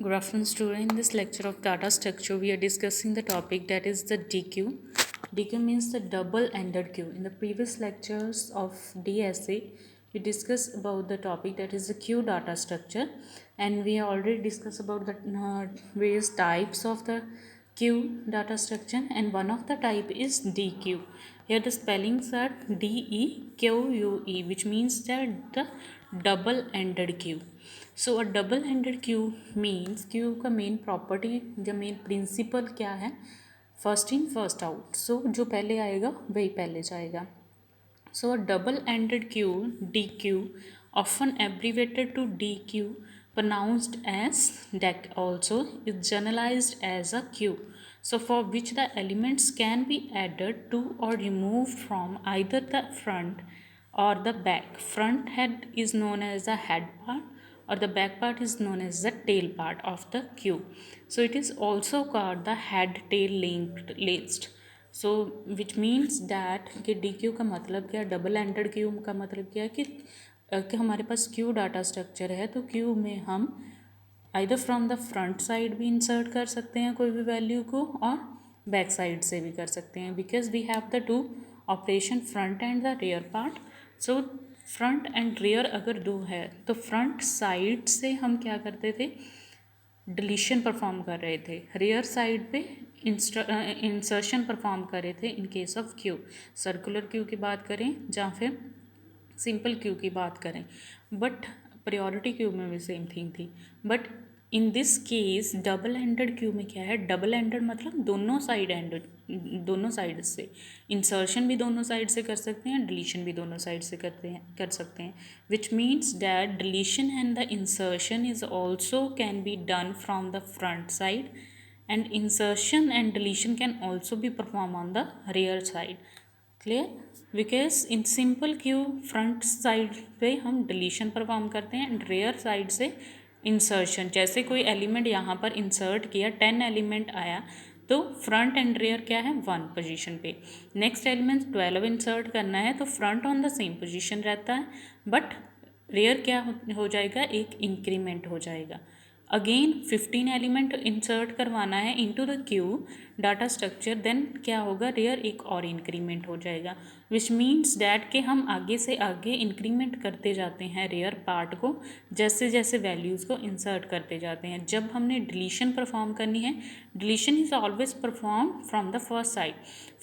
Good afternoon, student. In this lecture of data structure, we are discussing the topic that is the DQ. DQ means the double-ended queue. In the previous lectures of DSA, we discussed about the topic that is the queue data structure, and we already discussed about the various types of the queue data structure, and one of the type is DQ. Here the spellings are DEQUE, which means that the double-ended queue. So a double handed queue means queue का main property या main principle क्या है, first in first out. So जो पहले आएगा वही पहले जाएगा. So a double ended queue D queue often abbreviated to DQ, pronounced as DEC also, is generalized as a queue. So for which the elements can be added to or removed from either the front or the back. Front head is known as the head part or the back part is known as the tail part of the queue. So it is also called the head tail linked list. So which means that कि D Q का मतलब क्या, double ended Q का मतलब क्या है कि हमारे पास क्यू डाटा स्ट्रक्चर है, तो क्यू में हम either from the front side भी इंसर्ट कर सकते हैं कोई भी वैल्यू को और बैक साइड से भी कर सकते हैं, because we have the two operation front and the rear part. So front and rear अगर दो है तो फ्रंट साइड से हम क्या करते थे, डिलीशन परफॉर्म कर रहे थे, रियर साइड पे इंसर्शन परफॉर्म कर रहे थे in case of Q. Circular queue की बात करें या फिर सिंपल क्यू की बात करें, बट प्रायोरिटी क्यू में भी सेम थिंग थी. But in this case double ended Q में क्या है, डबल एंडेड मतलब दोनों साइड से इंसर्शन भी दोनों साइड से कर सकते हैं, डिलीशन भी दोनों साइड से कर सकते हैं, which means that deletion and the insertion is also can be done from the front side and insertion and deletion can also be performed on the rear side. Clear? Because in simple queue front side पे हम deletion perform करते हैं and rear side से insertion. जैसे कोई element यहाँ पर insert किया, 10 एलिमेंट आया तो फ्रंट एंड रियर क्या है, 1 पोजीशन पे. नेक्स्ट एलिमेंट 12 इंसर्ट करना है तो front on the same position रहता है, बट रियर क्या हो जाएगा, एक इंक्रीमेंट हो जाएगा. अगेन 15 एलिमेंट इंसर्ट करवाना है into the queue data structure, then क्या होगा, रियर एक और इंक्रीमेंट हो जाएगा, विच मीन्स डैट कि हम आगे से आगे इंक्रीमेंट करते जाते हैं रियर पार्ट को, जैसे जैसे वैल्यूज़ को इंसर्ट करते जाते हैं. जब हमने डिलीशन परफॉर्म करनी है, deletion is always perform from the first side,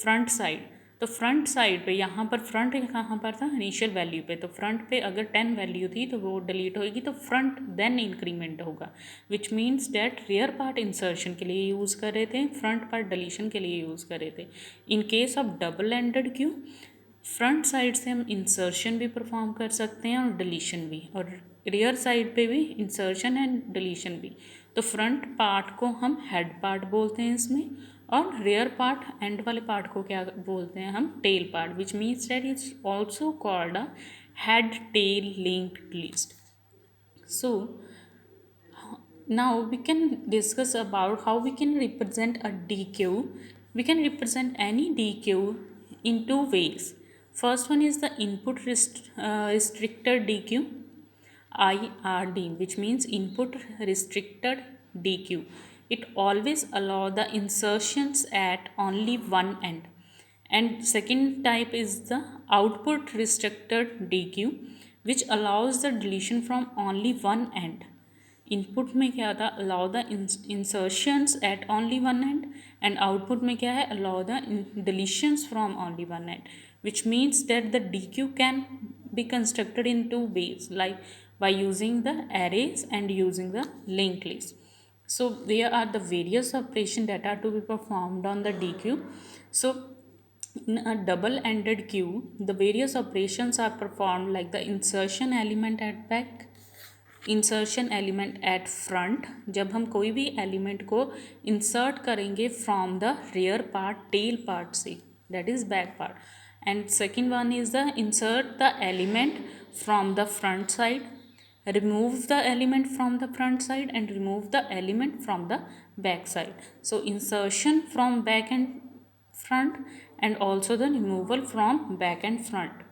front side. तो फ्रंट साइड पे यहाँ पर फ्रंट कहाँ पर था, इनिशियल वैल्यू पे, तो फ्रंट पे अगर 10 वैल्यू थी तो वो डिलीट होएगी, तो फ्रंट देन इंक्रीमेंट होगा, which means that rear part insertion के लिए यूज़ कर रहे थे, फ्रंट पार्ट डिलीशन के लिए यूज़ कर रहे थे. In case of double ended Q front side से हम इंसर्शन भी परफॉर्म कर सकते हैं और डिलीशन भी, और रियर साइड पे भी इंसर्शन एंड डिलीशन भी. तो फ्रंट पार्ट को हम हेड पार्ट बोलते हैं इसमें, और रियर पार्ट एंड वाले पार्ट को क्या बोलते हैं हम, tail part, which means that is also called a head tail linked list. So now we can discuss about how we can represent a DQ. We can represent any DQ in two ways. First one is the input restricted DQ, IRD, which means input restricted DQ. It always allow the insertions at only one end. And second type is the output restricted DQ, which allows the deletion from only one end. Input में क्या था, allow the insertions at only one end, and output में क्या है, allow the deletions from only one end, which means that the D queue can be constructed in two ways, like by using the arrays and using the linked list. So there are the various operations that are to be performed on the DQ. So in a double-ended queue, the various operations are performed like the insertion element at back, insertion element at front, जब हम कोई भी element को insert करेंगे from the rear part, tail part से, that is back part. And second one is the insert the element from the front side, remove the element from the front side and remove the element from the back side. So insertion from back and front, and also the removal from back and front.